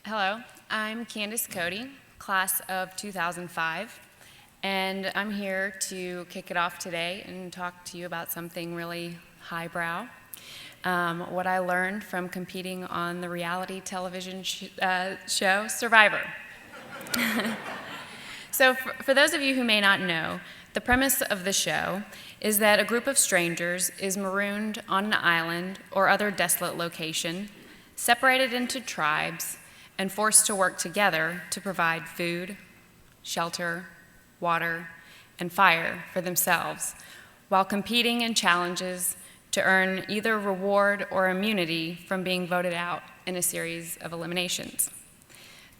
Hello, I'm Candice Cody, class of 2005, and I'm here to kick it off today and talk to you about something really highbrow. What I learned from competing on the reality television show Survivor. So for those of you who may not know, the premise of the show is that a group of strangers is marooned on an island or other desolate location, separated into tribes, and forced to work together to provide food, shelter, water, and fire for themselves, while competing in challenges to earn either reward or immunity from being voted out in a series of eliminations.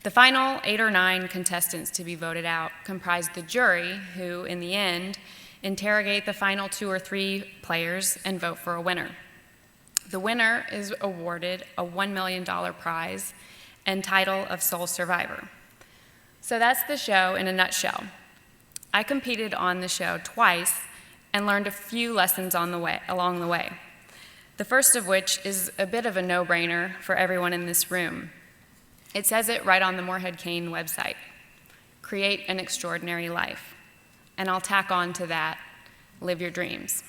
The final 8 or 9 contestants to be voted out comprise the jury, who, in the end, interrogate the final 2 or 3 players and vote for a winner. The winner is awarded a $1 million prize and title of sole survivor. So that's the show in a nutshell. I competed on the show twice and learned a few lessons along the way. The first of which is a bit of a no-brainer for everyone in this room. It says it right on the Morehead-Cain website: create an extraordinary life. And I'll tack on to that, live your dreams.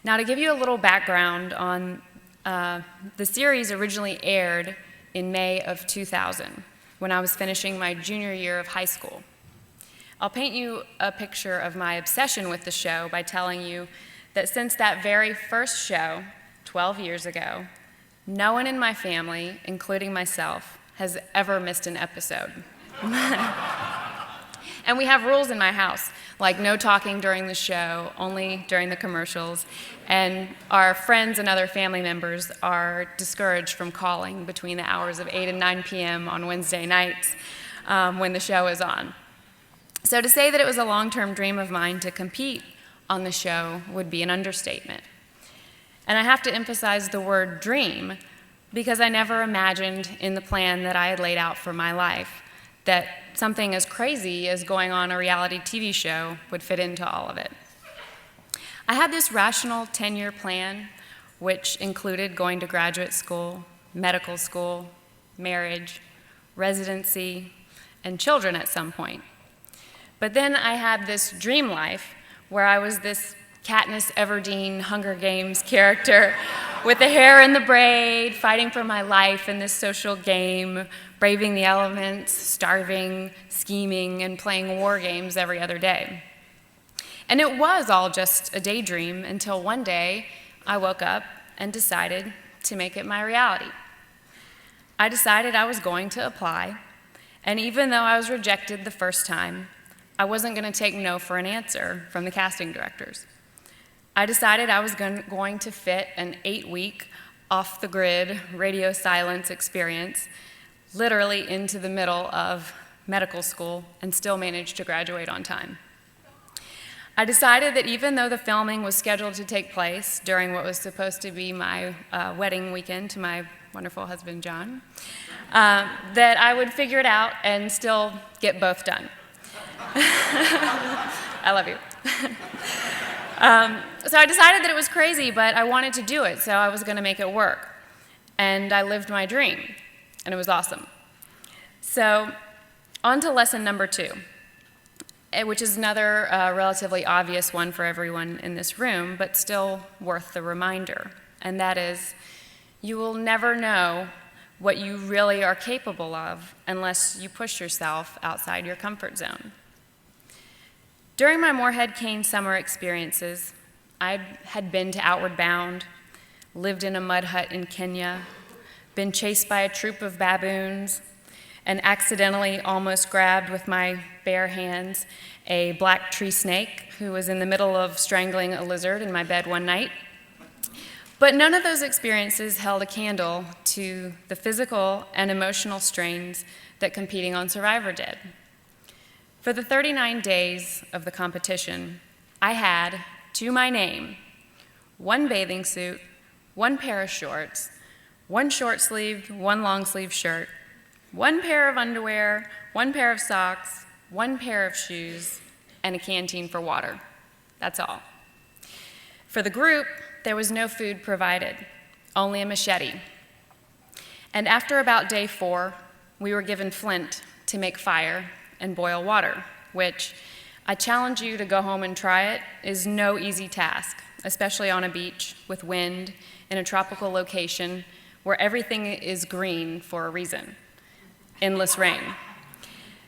Now, to give you a little background on the series originally aired in May of 2000, when I was finishing my junior year of high school. I'll paint you a picture of my obsession with the show by telling you that since that very first show, 12 years ago, no one in my family, including myself, has ever missed an episode. And we have rules in my house, like no talking during the show, only during the commercials, and our friends and other family members are discouraged from calling between the hours of 8 and 9 p.m. on Wednesday nights when the show is on. So to say that it was a long-term dream of mine to compete on the show would be an understatement. And I have to emphasize the word dream because I never imagined in the plan that I had laid out for my life that something as crazy as going on a reality TV show would fit into all of it. I had this rational 10-year plan, which included going to graduate school, medical school, marriage, residency, and children at some point. But then I had this dream life where I was this Katniss Everdeen Hunger Games character with the hair in the braid, fighting for my life in this social game, braving the elements, starving, scheming, and playing war games every other day. And it was all just a daydream until one day I woke up and decided to make it my reality. I decided I was going to apply, and even though I was rejected the first time, I wasn't going to take no for an answer from the casting directors. I decided I was going to fit an 8-week, off-the-grid radio silence experience literally into the middle of medical school and still manage to graduate on time. I decided that even though the filming was scheduled to take place during what was supposed to be my wedding weekend to my wonderful husband, John, that I would figure it out and still get both done. I love you. So I decided that it was crazy, but I wanted to do it, so I was going to make it work. And I lived my dream, and it was awesome. So on to lesson number 2, which is another relatively obvious one for everyone in this room, but still worth the reminder. And that is, you will never know what you really are capable of unless you push yourself outside your comfort zone. During my Morehead-Cain summer experiences, I had been to Outward Bound, lived in a mud hut in Kenya, been chased by a troop of baboons, and accidentally almost grabbed with my bare hands a black tree snake who was in the middle of strangling a lizard in my bed one night. But none of those experiences held a candle to the physical and emotional strains that competing on Survivor did. For the 39 days of the competition, I had, to my name, 1 bathing suit, 1 pair of shorts, 1 short-sleeved, 1 long-sleeved shirt, 1 pair of underwear, 1 pair of socks, 1 pair of shoes, and a canteen for water. That's all. For the group, there was no food provided, only a machete. And after about day 4, we were given flint to make fire and boil water, which I challenge you to go home and try it, is no easy task, especially on a beach with wind in a tropical location where everything is green for a reason, endless rain.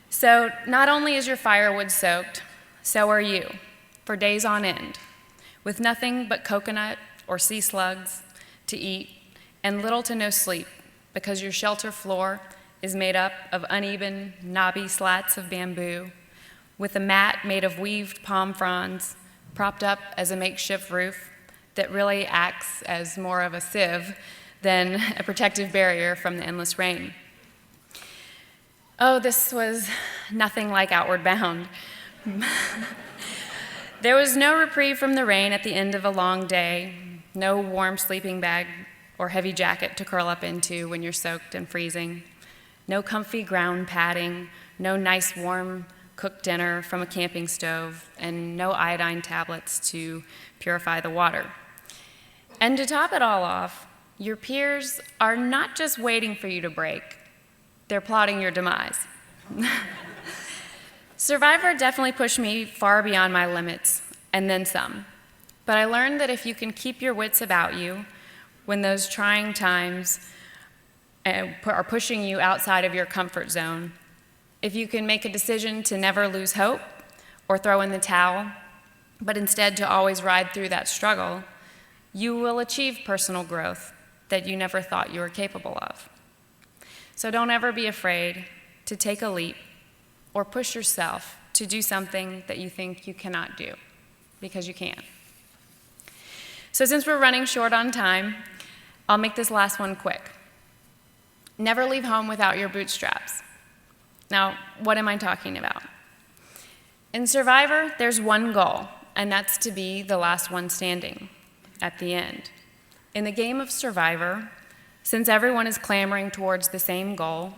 So not only is your firewood soaked, so are you, for days on end, with nothing but coconut or sea slugs to eat and little to no sleep because your shelter floor is made up of uneven, knobby slats of bamboo with a mat made of weaved palm fronds propped up as a makeshift roof that really acts as more of a sieve than a protective barrier from the endless rain. Oh, this was nothing like Outward Bound. There was no reprieve from the rain at the end of a long day, no warm sleeping bag or heavy jacket to curl up into when you're soaked and freezing, no comfy ground padding, no nice warm cooked dinner from a camping stove, and no iodine tablets to purify the water. And to top it all off, your peers are not just waiting for you to break, they're plotting your demise. Survivor definitely pushed me far beyond my limits, and then some. But I learned that if you can keep your wits about you when those trying times are pushing you outside of your comfort zone, if you can make a decision to never lose hope or throw in the towel, but instead to always ride through that struggle, you will achieve personal growth that you never thought you were capable of. So don't ever be afraid to take a leap or push yourself to do something that you think you cannot do, because you can. So since we're running short on time, I'll make this last one quick. Never leave home without your bootstraps. Now, what am I talking about? In Survivor, there's one goal, and that's to be the last one standing at the end. In the game of Survivor, since everyone is clamoring towards the same goal,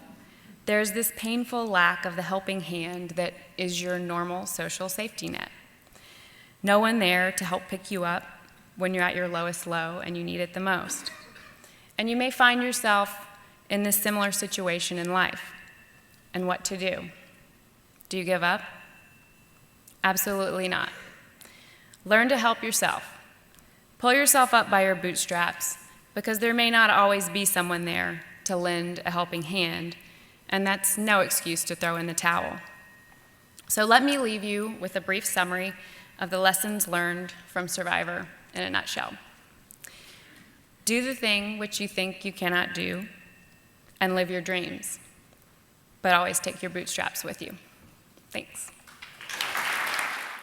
there's this painful lack of the helping hand that is your normal social safety net. No one there to help pick you up when you're at your lowest low and you need it the most. And you may find yourself in this similar situation in life. And what to do? Do you give up? Absolutely not. Learn to help yourself. Pull yourself up by your bootstraps, because there may not always be someone there to lend a helping hand, and that's no excuse to throw in the towel. So let me leave you with a brief summary of the lessons learned from Survivor in a nutshell. Do the thing which you think you cannot do, and live your dreams, but always take your bootstraps with you. Thanks.